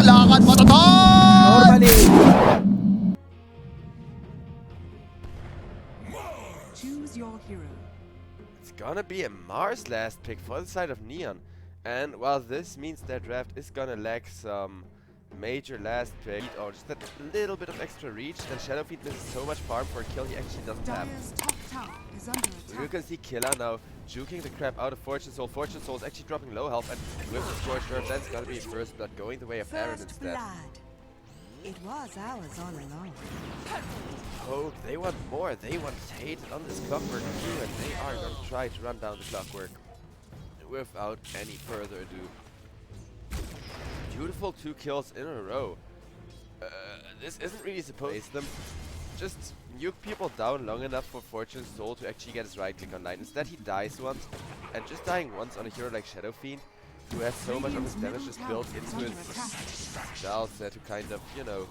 lakad matatag! Normally. Choose your hero. It's gonna be a Mars last pick for the side of Neon. And while this means their draft is gonna lack some major last pick or just that little bit of extra reach, then Shadowfiend misses so much farm for a kill he actually doesn't have. Dire's top tower is under You attack. can see Killer now juking the crap out of Fortune Soul. Fortune Soul is actually dropping low health, and with the Scorched Earth, that's gonna be first blood going the way of Aaron First instead. blood. It was ours all along. Oh, they want more. They want hate on this clockwork too, and they are gonna try to run down the clockwork without any further ado. Beautiful 2 kills in a row. This isn't really supposed to them. Just nuke people down long enough for Fortune's Soul to actually get his right click online. Instead he dies once, and just dying once on a hero like Shadowfiend, who has so much of his damage just built into his spell set, who kind of, you know,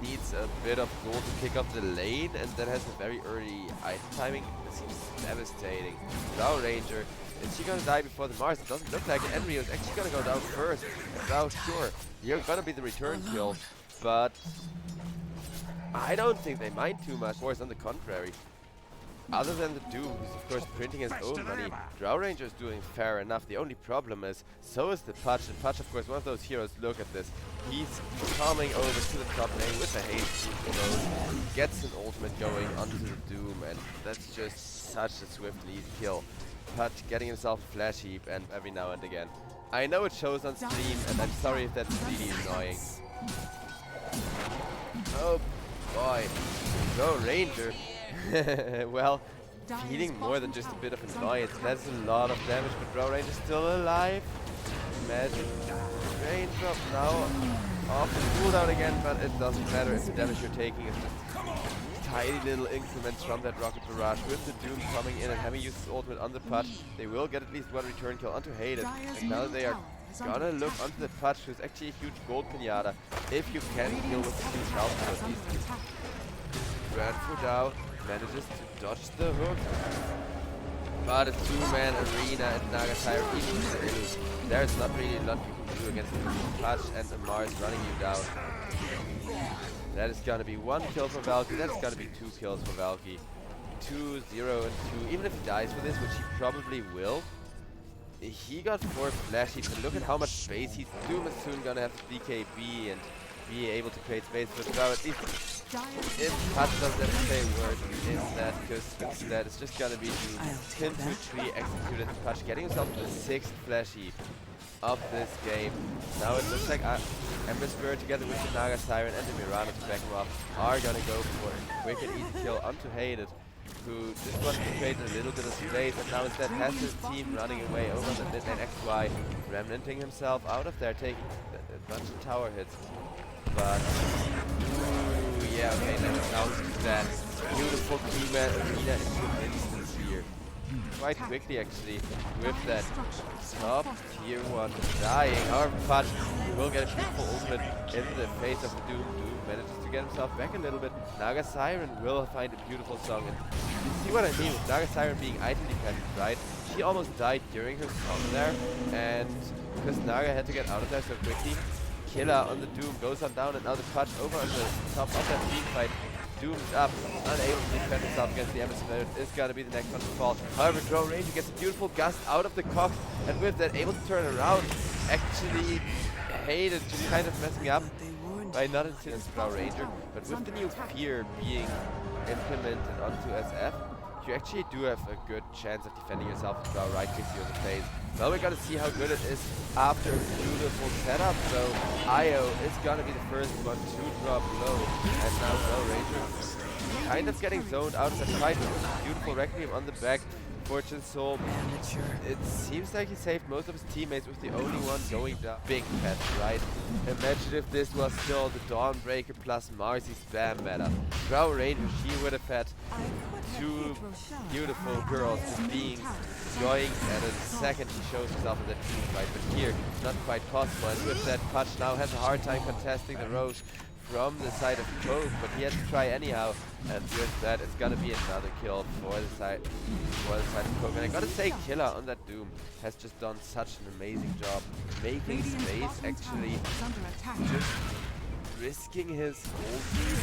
needs a bit of gold to pick up the lane, and then has a very early item timing. It seems devastating. Drow Ranger, is she gonna die before the Mars? It doesn't look like it. Enrio is actually gonna go down first. Drow, sure, you're gonna be the return kill, but I don't think they mind too much. Of course, on the contrary. Other than the Doom, who's of course printing his own money, Drow Ranger is doing fair enough. The only problem is, so is the Pudge. And Pudge, of course, one of those heroes. Look at this. He's coming over to the top lane with a haste road, gets an ultimate going onto the Doom, and that's just such a swift lead kill. Pudge getting himself a flash heap, and every now and again. I know it shows on stream, and I'm sorry if that's really annoying. Oh boy, Drow Ranger. Well, feeling more than just a bit of annoyance. That's a lot of damage, but Drow Ranger is still alive. Imagine raindrop now off the cooldown again, but it doesn't matter if the damage you're taking is just tiny little increments from that rocket barrage. With the Doom coming in and having used his ultimate on the Pudge, they will get at least one return kill onto Hated. And now they are gonna look onto the Pudge, who's actually a huge gold pinata. If you can kill with the huge health at least. Grand Fudao manages to dodge the hook. But a 2-man arena at Nagasire, even still, there's not really a lot you can do against the Pudge and the Mars running you down. That is gonna be 1 kill for Valky, that's gonna be 2 kills for Valky. 2, 0, and 2. Even if he dies for this, which he probably will, he got 4 flash heats, and look at how much space he's. Doom is soon gonna have to BKB and be able to create space for Drow. At least if Pudge doesn't have to say a word instead, because instead it's just gonna be Doom. 10-2-3 executed Pudge, getting himself to the 6th flash heap of this game. Now it looks like Ember Spirit together with the Naga Siren and the Mirana to back him up are gonna go for a quick and easy kill onto Hated, who just wants to create a little bit of space, and now instead has his team running away over the mid lane XY, remnanting himself out of there, taking a bunch of tower hits. But, ooh, yeah, okay, let's now see that beautiful 2-man arena into an instance here. Quite quickly, actually, with that top tier 1 dying. However, Pudge will get a beautiful ultimate in the face of the Doom. Doom manages to get himself back a little bit. Naga Siren will find a beautiful song. And you see what I mean with Naga Siren being item dependent, right? She almost died during her song there, and because Naga had to get out of there so quickly, Killer on the Doom goes on down, and now the Pudge over on the top of that team fight. Doom's up, unable to defend himself against the Ember Spirit, is gonna be the next one to fall. However, Drow Ranger gets a beautiful gust out of the Cox, and with that able to turn around. Actually Hated just kind of messing up by not insisting Drow Ranger, but with the new fear being implemented onto SF, you actually do have a good chance of defending yourself if Drow right kicks you in the face. Well, we're gonna see how good it is after a beautiful setup. So Io is gonna be the first one to drop low, and now Drow Ranger kind of getting zoned out of the fight. Beautiful Requiem on the back. Fortune Soul. It seems like he saved most of his teammates with the only one going down. Big pet, right? Imagine if this was still the Dawnbreaker plus Marcy spam meta. Drow Ranger, she would have had 2 beautiful girls just being enjoying at a second she shows herself in that team fight. But here, not quite possible. And with that, Pudge now has a hard time contesting the Roche from the side of Poke, but he has to try anyhow. And with that, it's gonna be another kill for the side of Poke. And I gotta say, Killer on that Doom has just done such an amazing job making space, actually just risking his ulti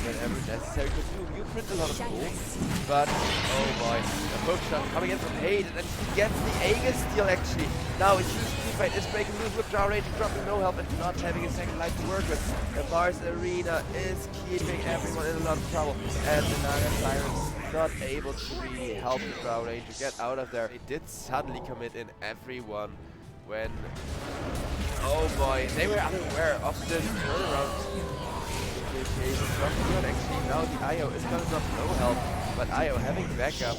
whenever necessary. Because you print a lot of ults, but oh boy, the Poke shot coming in from 8, and then he gets the Aegis steal actually. Now a huge teamfight is breaking loose with Drow Ranger dropping no help and not having a second life to work with. The Mars Arena is keeping everyone in a lot of trouble, and the Naga Siren's not able to really help the Drow Ranger get out of there. They did suddenly commit in everyone when, oh boy, they were unaware of this turnaround. Actually, now the IO is gonna drop no help, but IO having backup,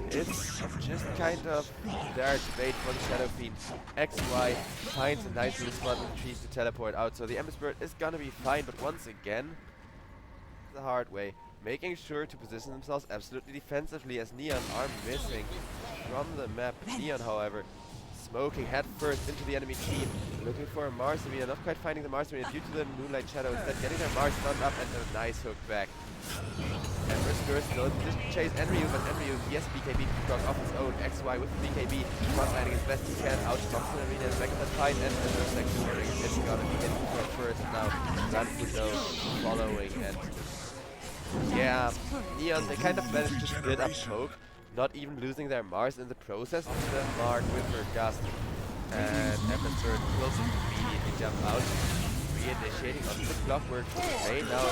it's just kind of there to bait for the Shadow Fiend. XY finds a nice little spot and retrieves to teleport out, so the Ember Spirit is gonna be fine, but once again, the hard way. Making sure to position themselves absolutely defensively as Neon are missing from the map. Neon, however, smoking head first into the enemy team, looking for a Mars Arena, not quite finding the Mars Arena due to the Moonlight Shadow, instead getting their Mars stunned up and a nice hook back. Ember Spirit still in position to chase Enryu, but Enryu, he has BKB to proc off his own. XY with BKB, frontlining as best he can, out Thompson Arena, and back at that fight, and the section ring is gonna be hit for first now. Run Fudo following, and yeah, Neon, they kind of managed to split up Poke, not even losing their Mars in the process. The Mark with her Gust, and Ember Spirit will immediately jump out, re-initiating onto the Clockwork. Hey, now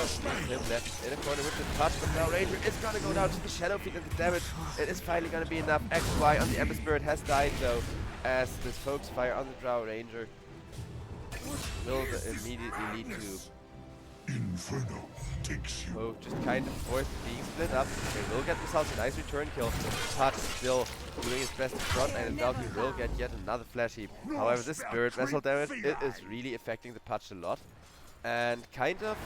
him left in a corner with the touch, but now Ranger is gonna go down to the Shadow Fiend, and the damage, it is finally gonna be enough. XY on the Ember Spirit has died though, as this Focus Fire on the Drow Ranger will immediately lead to Inferno takes you. Poke just kind of forced being split up. They will get themselves a nice return kill. Touch still doing his best in front, and Valkyrie will get yet another flash heap. However, this Spirit Vessel damage, it is really affecting the Patch a lot. And kind of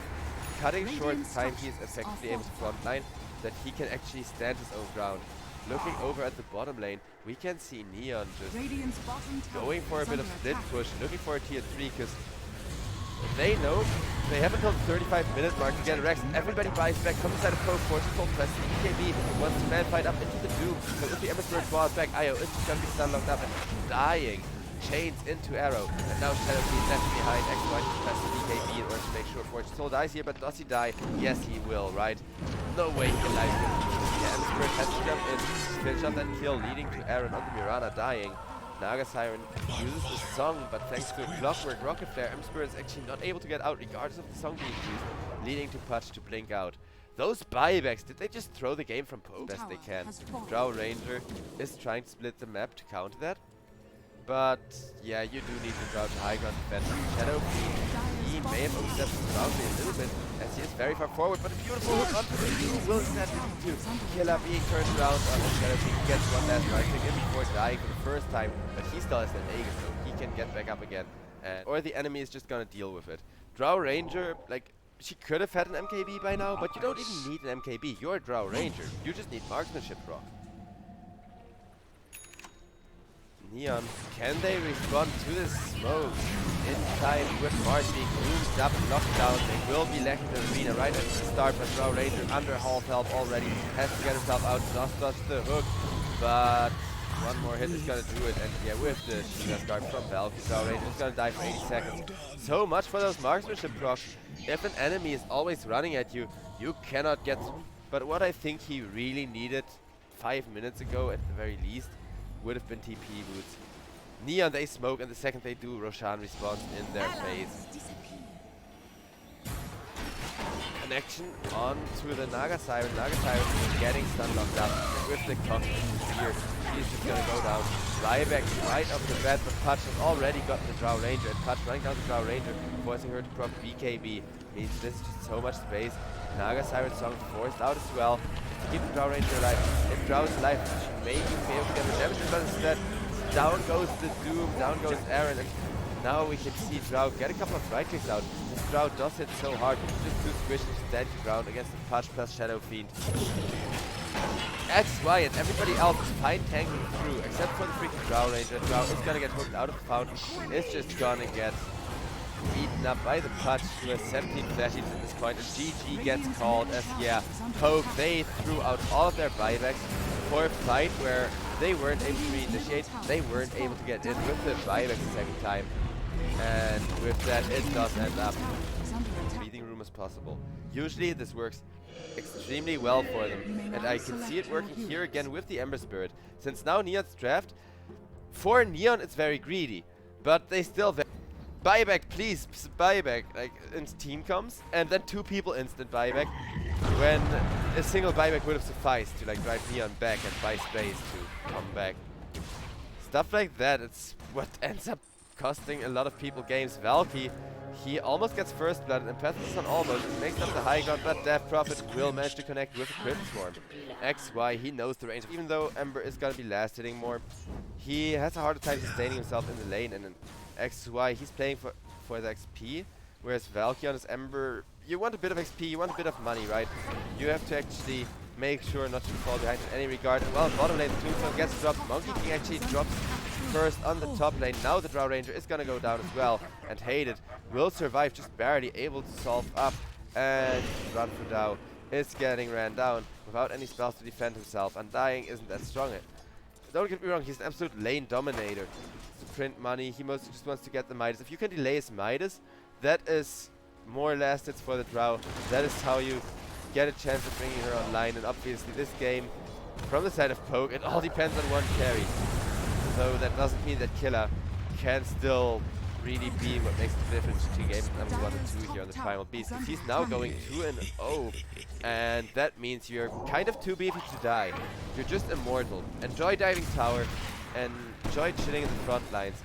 cutting short the time he is effectively able to frontline, that he can actually stand his own ground. Looking over at the bottom lane, we can see Neon just going for a bit of split push, looking for a tier 3, because they know they have until the 35-minute mark to get Rex. Everybody buys back from the side of Poke, forces full press. BKB wants to man fight up into the Doom, but with the Ember Spirit ball back, IO is just gonna be stun locked up and dying. Chains into Arrow, and now Shadow Fiend left behind. XY to press the BKB in order to make sure Fortune Soul dies here, but does he die? Yes, he will, right? No way he can live him. The Ember Spirit has to jump in, finish up that kill, leading to Aaron on the Mirana dying. Naga Siren uses the song, but thanks to a Clockwork Rocket Flare, Ember Spirit is actually not able to get out regardless of the song being used, leading to Pudge to blink out. Those buybacks, did they just throw the game from Poke? Best they can. Drow Ranger is trying to split the map to counter that. But yeah, you do need the Drow to high ground defend. Shadow Fiend, he may have overstepped his boundary a little bit as he is very far forward, but a beautiful hook onto the Doom will instead lead to Killer being turned around on the Shadow Fiend. Gets one last right click in before dying for the first time, but he still has an Aegis, so he can get back up again. Or the enemy is just gonna deal with it. Drow Ranger, like, she could have had an MKB by now, but you don't even need an MKB. You're a Drow Ranger. You just need marksmanship rock. Neon, can they respond to this smoke in time with Mars being moved up and knocked down? They will be lacking the arena right at the start, but Drow Ranger under half health already has to get himself out, just dodge the hook, but one more hit is gonna do it, and yeah, with the Shield Guard from Valve, Drow Ranger is gonna die for 80 seconds. So much for those marksmanship procs. If an enemy is always running at you, you cannot get through. But what I think he really needed 5 minutes ago at the very least would have been TP boots. Neon, they smoke, and the second they do, Roshan responds in their face. Connection on to the Naga Siren. Naga Siren is getting stun locked up, and with the Cosmic Spear, he's just gonna go down. Ryback right off the bat, but Pudge has already gotten the Drow Ranger, and Pudge running down the Drow Ranger, forcing her to proc BKB. Means this is just so much space. Naga Siren song forced out as well to keep the Drow Ranger alive. If Drow is alive, she may be able to get the damage, but instead, down goes the Doom, down goes Aaron, and now we can see Drow get a couple of right clicks out. This Drow does hit so hard, but just too squishy to stand your ground against the Pudge plus Shadow Fiend. XY and everybody else is fine tanking through, except for the freaking Drow Ranger. Drow is gonna get hooked out of the fountain, is just gonna get eaten up by the Pudge, who has 17 flashies at this point, and GG gets called as, yeah, Poke, they threw out all of their buybacks for a fight where they weren't able to reinitiate, they weren't able to get in with the buybacks the second time, and with that it does end up breathing room as possible. Usually this works extremely well for them, and I can see it working here again with the Ember Spirit. Since now Neon's draft, for Neon it's very greedy, but they still buyback, please, buyback, like, and team comes, and then 2 people instant buyback, when a single buyback would have sufficed to like drive Neon back and buy space to come back. Stuff like that, it's what ends up costing a lot of people games. Valky, he almost gets first blood, and Emphasis on almost, makes up the high ground, but Death Prophet will manage to connect with a Crypt Swarm. XY, he knows the range, even though Ember is gonna be last hitting more, he has a harder time sustaining himself in the lane, and in XY, he's playing for the XP, whereas Valky on his Ember, you want a bit of XP, you want a bit of money, right? You have to actually make sure not to fall behind in any regard. And well, bottom lane, the Tombstone gets dropped. Monkey King actually drops first on the top lane. Now the Drow Ranger is gonna go down as well, and Hated will survive, just barely able to solve up, and Run for Dow is getting ran down without any spells to defend himself. Undying isn't that strong. Don't get me wrong, he's an absolute lane dominator. To print money, he mostly just wants to get the Midas. If you can delay his Midas, that is more last hits for the Drow. That is how you get a chance of bringing her online. And obviously this game, from the side of Poke, it all depends on one carry. So that doesn't mean that Killer can still really be what makes the difference between game number 1 and 2 here on the Primal Beast. Because he's now going 2-0, and that means you're kind of too beefy to die. You're just immortal. Enjoy diving tower, and enjoy chilling in the front lines,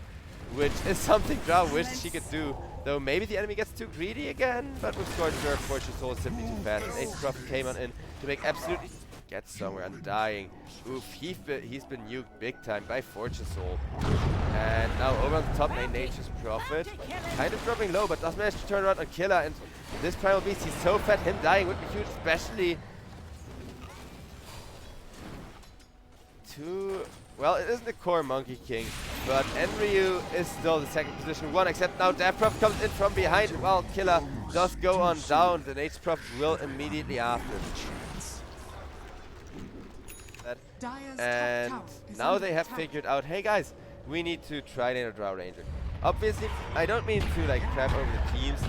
which is something Drow wished she could do. Though maybe the enemy gets too greedy again, but with Scorched Earth, Fortune Soul is simply too fast. And Ace Prophet came on in to make absolutely get somewhere. Undying. Oof, he's been nuked big time by Fortune Soul. And now over on the top lane, Nature's Prophet, kind of dropping low, but does manage to turn around on Killer. And this Primal Beast, he's so fat, him dying would be huge, especially to... Well, it isn't the core Monkey King, but Enryu is still the second position 1, except now Death Prophet comes in from behind. Well, Killer does go on down. The Nature's Prophet will immediately after. And now they have figured out, hey guys, we need to try lane or Drow Ranger. Obviously, I don't mean to like crap over the teams,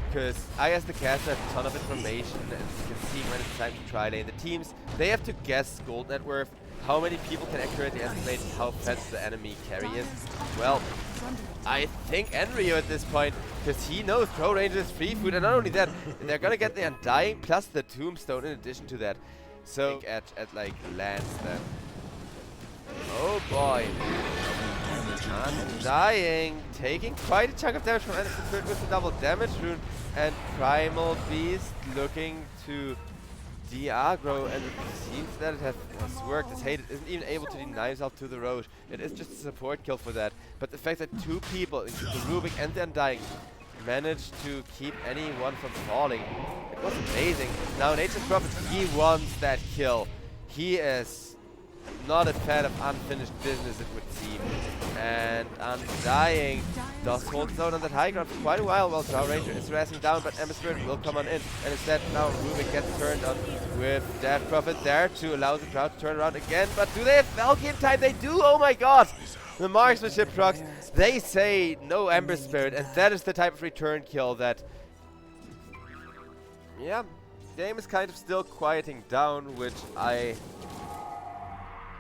because I as the caster have a ton of information, and you can see when it's time to try lane. The teams, they have to guess gold net worth, how many people can accurately estimate how fat the enemy carry is. Well, I think Enryu at this point, because he knows Drow Ranger is free food, and not only that, they're gonna get the Undying plus the Tombstone in addition to that. So at like Lance then. Oh boy. Undying, taking quite a chunk of damage from enemy with the double damage rune, and Primal Beast looking to de-aggro, and it seems that it has worked. As Hated isn't even able to deny himself to the Roche. It is just a support kill for that. But the fact that 2 people, including the Rubik and the Undying, managed to keep anyone from falling, it was amazing. Now Nature's Prophet, he wants that kill. He is not a fan of unfinished business, it would seem. And Undying does hold his own on that high ground for quite a while Drow Ranger is harassing down, but Ember Spirit will come on in. And instead now Rubik gets turned on with Death Prophet there to allow the Drow to turn around again. But do they have Valky in time? They do! Oh my god! The marksmanship procs, they say no Ember Spirit, and that is the type of return kill that... Yeah, game is kind of still quieting down, which I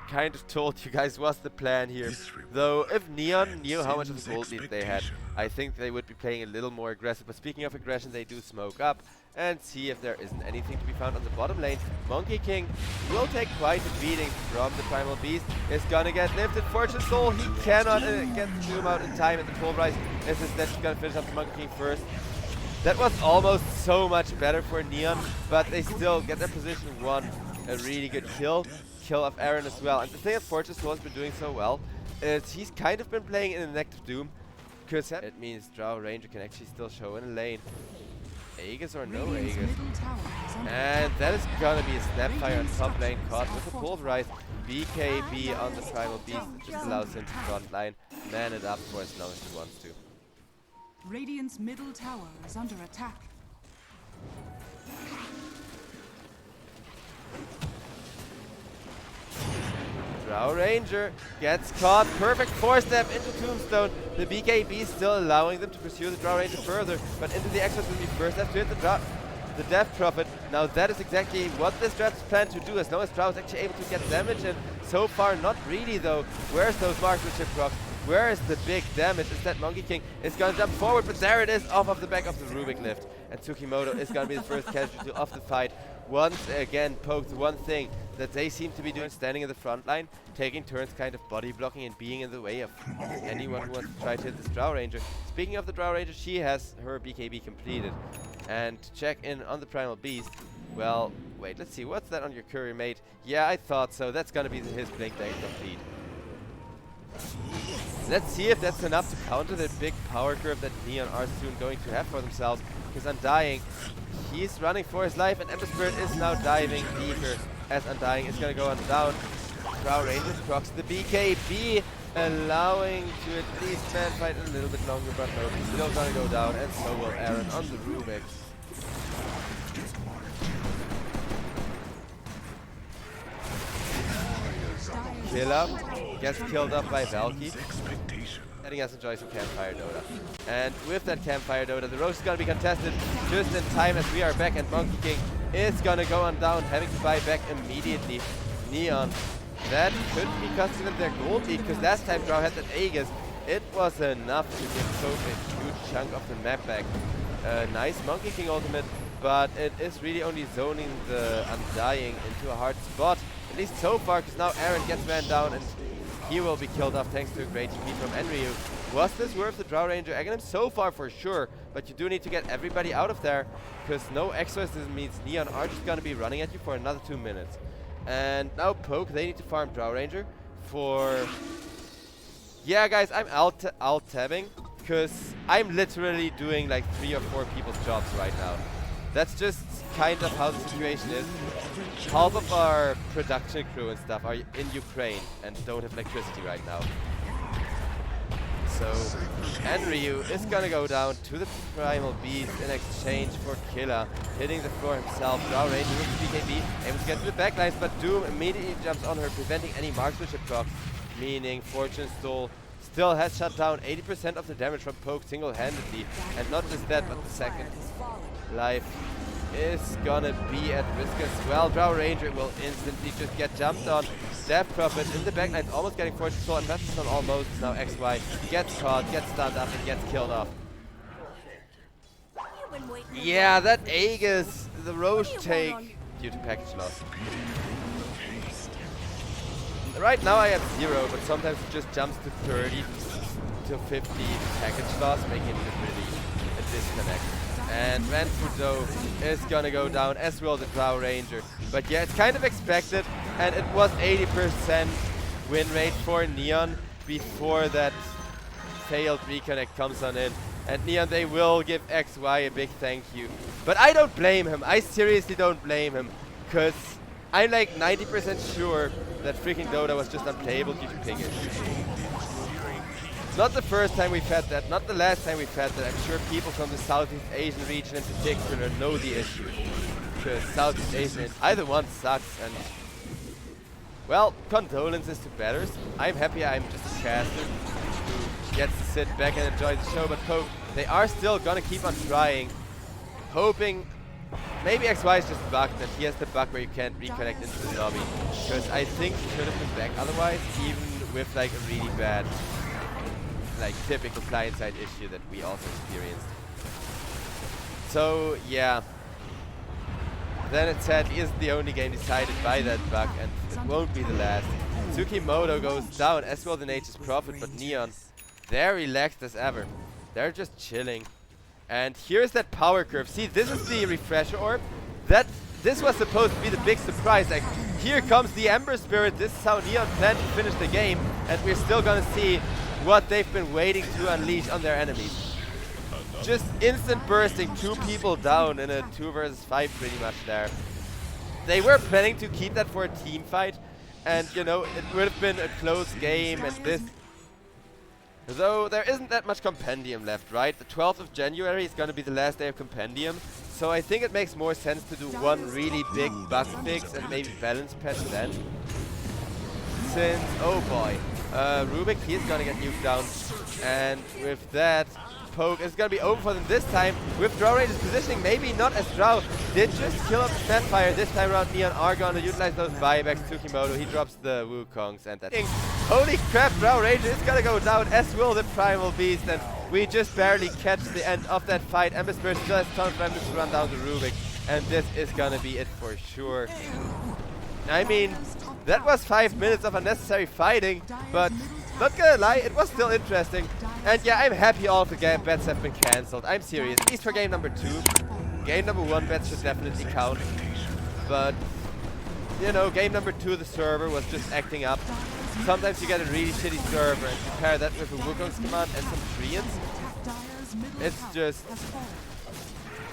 kind of told you guys was the plan here. Though if Neon knew how much of a gold lead they had, I think they would be playing a little more aggressive. But speaking of aggression, they do smoke up and see if there isn't anything to be found on the bottom lane. Monkey King will take quite a beating from the Primal Beast. Is gonna get lifted. Fortune Soul, he cannot get the zoom out in time at the full rise. Is instead gonna finish up the Monkey King first. That was almost so much better for Neon, but they still get their position 1. A really good kill of Aaron as well. And the thing that Fortune Soul has been doing so well is he's kind of been playing in a negative doom, because it means Drow Ranger can actually still show in a lane. Aegis or no Aegis. And that is gonna be a Snapfire on top lane caught with a pulverize. BKB on the Primal Beast, just allows him to front line, man it up for as long as he wants to. Radiant's middle tower is under attack. Drow Ranger gets caught. Perfect 4-step into Tombstone. The BKB still allowing them to pursue the Drow Ranger further, but into the Exodus will be first have to hit the Death Prophet. Now that is exactly what this Dred's plan to do, as long as Drow is actually able to get damage in. So far, not really though. Where's those marksmanship procs? Where is the big damage? Is that Monkey King is gonna jump forward, but there it is, off of the back of the Rubik lift. And Tsukimoto is gonna be the first casualty of the fight. Once again, poked one thing that they seem to be doing, standing in the front line, taking turns kind of body blocking and being in the way of anyone who wants to try to hit this Drow Ranger. Speaking of the Drow Ranger, she has her BKB completed. And to check in on the Primal Beast, well, wait, let's see, what's that on your courier mate? Yeah, I thought so, that's gonna be his Blink Dagger complete. Let's see if that's enough to counter the big power curve that Neon are soon going to have for themselves. Because Undying, he's running for his life, and Ember Spirit is now diving deeper as Undying is going to go on down. Drow Ranger procs the BKB, allowing to at least man fight a little bit longer, but no, he's still going to go down, and so will Aaron on the Rubik. Killer gets killed off by Valky, letting us enjoy some Campfire Dota. And with that Campfire Dota, the Roast is going to be contested just in time as we are back, and Monkey King is going to go on down, having to buy back immediately. Neon, that could be costing them their gold lead, because last time Drow had that Aegis, it was enough to give Coke a huge chunk of the map back. Nice Monkey King ultimate, but it is really only zoning the Undying into a hard spot. At least so far, because now Aaron gets man down and he will be killed off thanks to a great TP from Enryu. Was this worth the Drow Ranger Aghanim? So far for sure, but you do need to get everybody out of there, because no exorcism means Neon are just going to be running at you for another 2 minutes. And now Poke, they need to farm Drow Ranger for... Yeah guys, I'm alt-tabbing, because I'm literally doing like 3 or 4 people's jobs right now. That's just kind of how the situation is. Half of our production crew and stuff are in Ukraine and don't have electricity right now. So, Enryu is gonna go down to the Primal Beast in exchange for Killer, hitting the floor himself. Drow Ranger with the BKB, able to get to the backlines, but Doom immediately jumps on her, preventing any marksmanship procs, meaning Fortune Stole still has shut down 80% of the damage from Poke single-handedly. And not just that, but the second life is gonna be at risk as well. Drow Ranger will instantly just get jumped on. Death Prophet in the backline, almost getting Fortune Soul, and that's not almost. Now XY gets caught, gets stunned up, and gets killed off. Yeah, that Aegis, the Roche take due to package loss. Right now I have 0, but sometimes it just jumps to 30 to 50 package loss, making it really a disconnect. And Ranfudo is gonna go down, as will the Drow Ranger. But yeah, it's kind of expected, and it was 80% win rate for Neon before that failed reconnect comes on in. And Neon, they will give XY a big thank you. But I don't blame him, I seriously don't blame him, because I'm like 90% sure that freaking Dota was just unplayable due to ping issues. Not the first time we've had that, not the last time we've had that. I'm sure people from the Southeast Asian region in particular know the issue. Because Southeast Asian, either one sucks, and... Well, condolences to batters. I'm happy I'm just a caster who gets to sit back and enjoy the show, but Poke, they are still gonna keep on trying, hoping... Maybe XY is just bugged and he has the bug where you can't reconnect into the lobby. Because I think he should have been back otherwise, even with like a really bad, like typical client-side issue that we also experienced. So yeah. Then it sadly isn't the only game decided by that bug, and it won't be the last. Tsukimoto goes down, as well the Nature's Prophet, but Neon, they're relaxed as ever. They're just chilling. And here's that power curve. See, this is the refresher orb. This was supposed to be the big surprise. Like, here comes the Ember Spirit. This is how Neon planned to finish the game. And we're still gonna see what they've been waiting to unleash on their enemies. Just instant bursting, 2 people down in a 2 versus 5 pretty much there. They were planning to keep that for a team fight. And, you know, it would have been a close game. And Though there isn't that much compendium left, right? The 12th of January is gonna be the last day of compendium. So I think it makes more sense to do one really big bug fix and maybe balance patch then. Since, oh boy, Rubik, he's gonna get nuked down. And with that, poke is gonna be over for them this time. With Drow Range's positioning, maybe not as Drow did just kill up the Campfire. This time around, Neon are gonna utilize those buybacks. Tsukimoto, he drops the Wukongs and that. Holy crap, Drow Ranger is gonna go down, as will the Primal Beast. And we just barely catch the end of that fight. Ember Spirit still has tons of remnants to run down the Rubik. And this is gonna be it for sure. I mean, that was 5 minutes of unnecessary fighting, but not gonna lie, it was still interesting. And yeah, I'm happy all of the bets have been cancelled. I'm serious. At least for game number 2. Game number 1 bets should definitely count. But, you know, game number 2, the server was just acting up. Sometimes you get a really shitty server and you pair that with a Wukong's command and some Treants. It's just...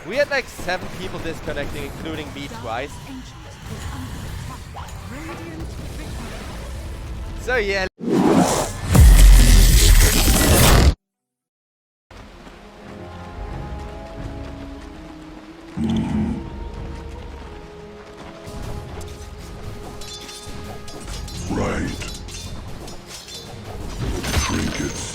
We had like 7 people disconnecting, including me twice. So yeah. Right. Trinkets.